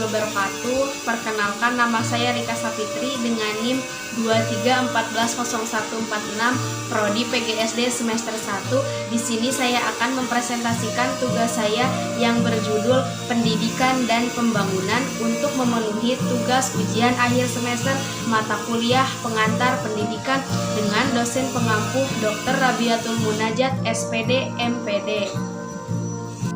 wabarakatuh. Perkenalkan, nama saya Rika Sapitri dengan NIM 23140146, Prodi PGSD semester 1. Di sini saya akan mempresentasikan tugas saya yang berjudul Pendidikan dan Pembangunan untuk memenuhi tugas ujian akhir semester mata kuliah pengantar pendidikan dengan dosen pengampu Dr. Rabiatul Munajat, SPD, MPD.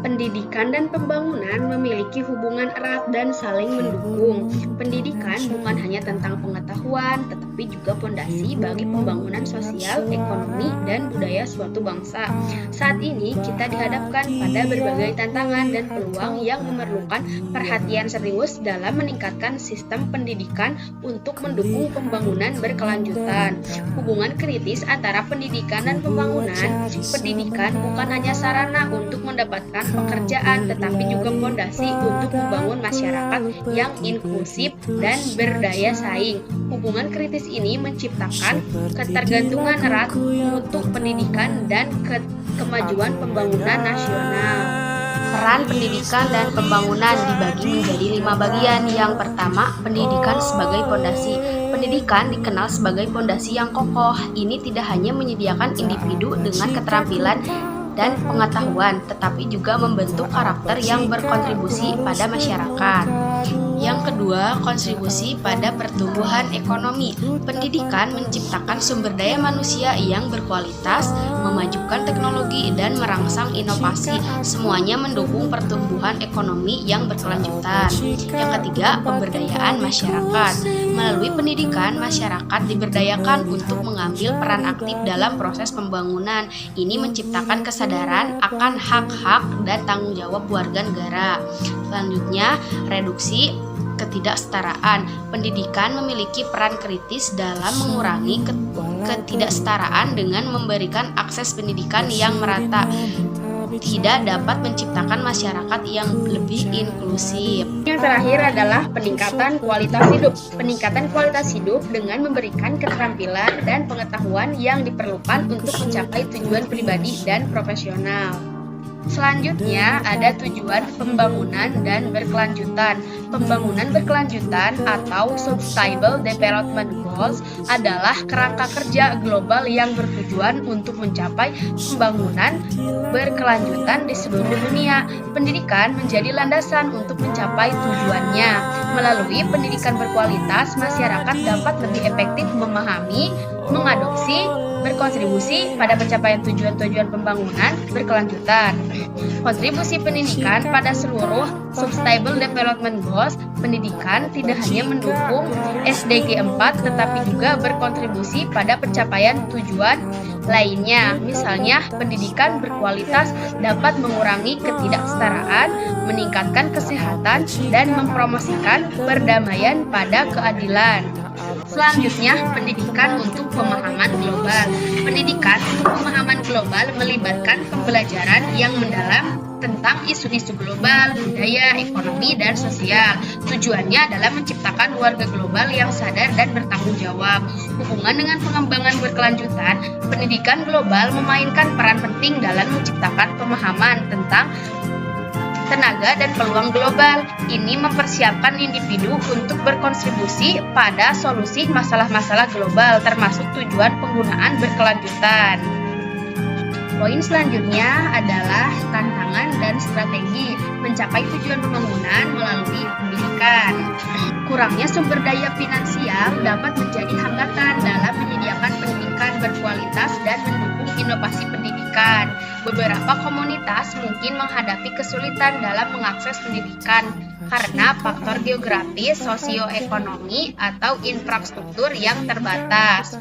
Pendidikan dan pembangunan memiliki hubungan erat dan saling mendukung. Pendidikan bukan hanya tentang pengetahuan, tetapi juga fondasi bagi pembangunan sosial, ekonomi, dan budaya suatu bangsa. Saat ini kita dihadapkan pada berbagai tantangan dan peluang yang memerlukan perhatian serius dalam meningkatkan sistem pendidikan untuk mendukung pembangunan berkelanjutan. Hubungan kritis antara pendidikan dan pembangunan. Pendidikan bukan hanya sarana untuk mendapatkan pekerjaan, tetapi juga fondasi untuk membangun masyarakat yang inklusif dan berdaya saing. Hubungan kritis ini menciptakan ketergantungan erat untuk pendidikan dan kemajuan pembangunan nasional. Peran pendidikan dan pembangunan dibagi menjadi 5 bagian. Yang pertama, pendidikan sebagai fondasi. Pendidikan dikenal sebagai fondasi yang kokoh. Ini tidak hanya menyediakan individu dengan keterampilan dan pengetahuan, tetapi juga membentuk karakter yang berkontribusi pada masyarakat. Yang kedua, kontribusi pada pertumbuhan ekonomi. Pendidikan menciptakan sumber daya manusia yang berkualitas, memajukan teknologi, dan merangsang inovasi. Semuanya mendukung pertumbuhan ekonomi yang berkelanjutan. Yang ketiga, pemberdayaan masyarakat. Melalui pendidikan, masyarakat diberdayakan untuk mengambil peran aktif dalam proses pembangunan. Ini menciptakan kesadaran akan hak-hak dan tanggung jawab warga negara. Selanjutnya, reduksi ketidaksetaraan. Pendidikan memiliki peran kritis dalam mengurangi ketidaksetaraan dengan memberikan akses pendidikan yang merata. Tidak dapat menciptakan masyarakat yang lebih inklusif. Yang terakhir adalah peningkatan kualitas hidup. Peningkatan kualitas hidup dengan memberikan keterampilan dan pengetahuan yang diperlukan untuk mencapai tujuan pribadi dan profesional. Selanjutnya ada tujuan pembangunan dan berkelanjutan. Pembangunan berkelanjutan atau Sustainable Development Goals adalah kerangka kerja global yang bertujuan untuk mencapai pembangunan berkelanjutan di seluruh dunia. Pendidikan menjadi landasan untuk mencapai tujuannya. Melalui pendidikan berkualitas, masyarakat dapat lebih efektif memahami, mengadopsi, berkontribusi pada pencapaian tujuan-tujuan pembangunan berkelanjutan. Kontribusi pendidikan pada seluruh Sustainable Development Goals. Pendidikan tidak hanya mendukung SDG 4 tetapi juga berkontribusi pada pencapaian tujuan lainnya. Misalnya, pendidikan berkualitas dapat mengurangi ketidaksetaraan, meningkatkan kesehatan, dan mempromosikan perdamaian pada keadilan. Selanjutnya, pendidikan untuk pemahaman global. Pendidikan untuk pemahaman global melibatkan pembelajaran yang mendalam tentang isu-isu global, budaya, ekonomi, dan sosial. Tujuannya adalah menciptakan warga global yang sadar dan bertanggung jawab. Hubungan dengan pengembangan berkelanjutan, pendidikan global memainkan peran penting dalam menciptakan pemahaman tentang tenaga dan peluang global. Ini mempersiapkan individu untuk berkontribusi pada solusi masalah-masalah global, termasuk tujuan penggunaan berkelanjutan. Poin selanjutnya adalah tantangan dan strategi mencapai tujuan pembangunan melalui pendidikan. Kurangnya sumber daya finansial dapat menjadi hambatan dalam menyediakan pendidikan berkualitas dan mendukung inovasi pendidikan. Beberapa komunitas mungkin menghadapi kesulitan dalam mengakses pendidikan karena faktor geografis, sosioekonomi, atau infrastruktur yang terbatas.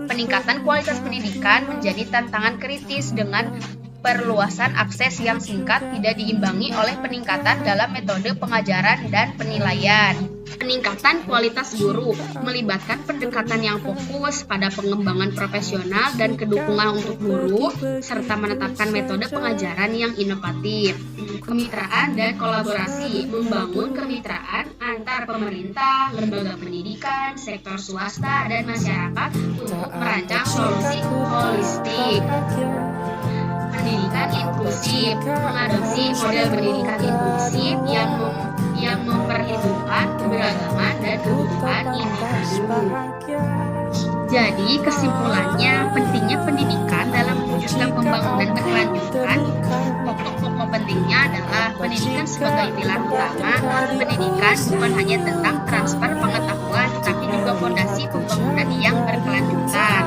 Peningkatan kualitas pendidikan menjadi tantangan kritis dengan perluasan akses yang singkat tidak diimbangi oleh peningkatan dalam metode pengajaran dan penilaian. Peningkatan kualitas guru melibatkan pendekatan yang fokus pada pengembangan profesional dan kedukungan untuk guru, serta menetapkan metode pengajaran yang inovatif. Kemitraan dan kolaborasi membangun kemitraan antar pemerintah, lembaga pendidikan, sektor swasta, dan masyarakat untuk merancang solusi holistik. Pendidikan inklusif mengadopsi model pendidikan inklusif yang memperhitungkan keberagaman dan kebutuhan individu. Jadi kesimpulannya, pentingnya pendidikan dalam mewujudkan pembangunan berkelanjutan. Pokok-pokok pentingnya adalah pendidikan sebagai pilar utama. Pendidikan bukan hanya tentang transfer pengetahuan, tetapi juga fondasi pembangunan yang berkelanjutan.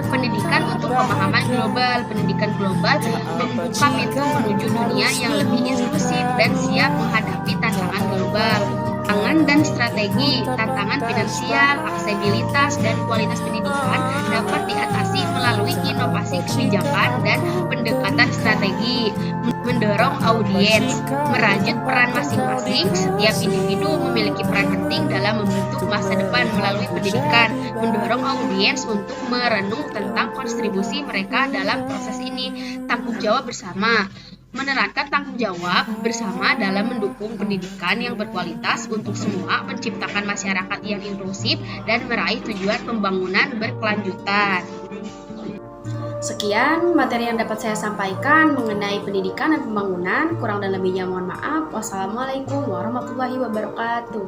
Pendidikan untuk pemahaman global. Pendidikan global membuka pintu menuju dunia yang lebih inklusif dan siap menghadapi tantangan global. Tantangan dan strategi, tantangan finansial, aksesibilitas, dan kualitas pendidikan dapat diatasi melalui inovasi kebijakan dan pendekatan strategi. Mendorong audiens, merajut peran masing-masing. Setiap individu memiliki peran penting dalam membentuk masa depan melalui pendidikan. Mendorong audiens untuk merenung tentang kontribusi mereka dalam proses ini. Tanggung jawab bersama, menerapkan tanggung jawab bersama dalam mendukung pendidikan yang berkualitas untuk semua, menciptakan masyarakat yang inklusif, dan meraih tujuan pembangunan berkelanjutan. Sekian materi yang dapat saya sampaikan mengenai pendidikan dan pembangunan. Kurang dan lebihnya mohon maaf. Wassalamualaikum warahmatullahi wabarakatuh.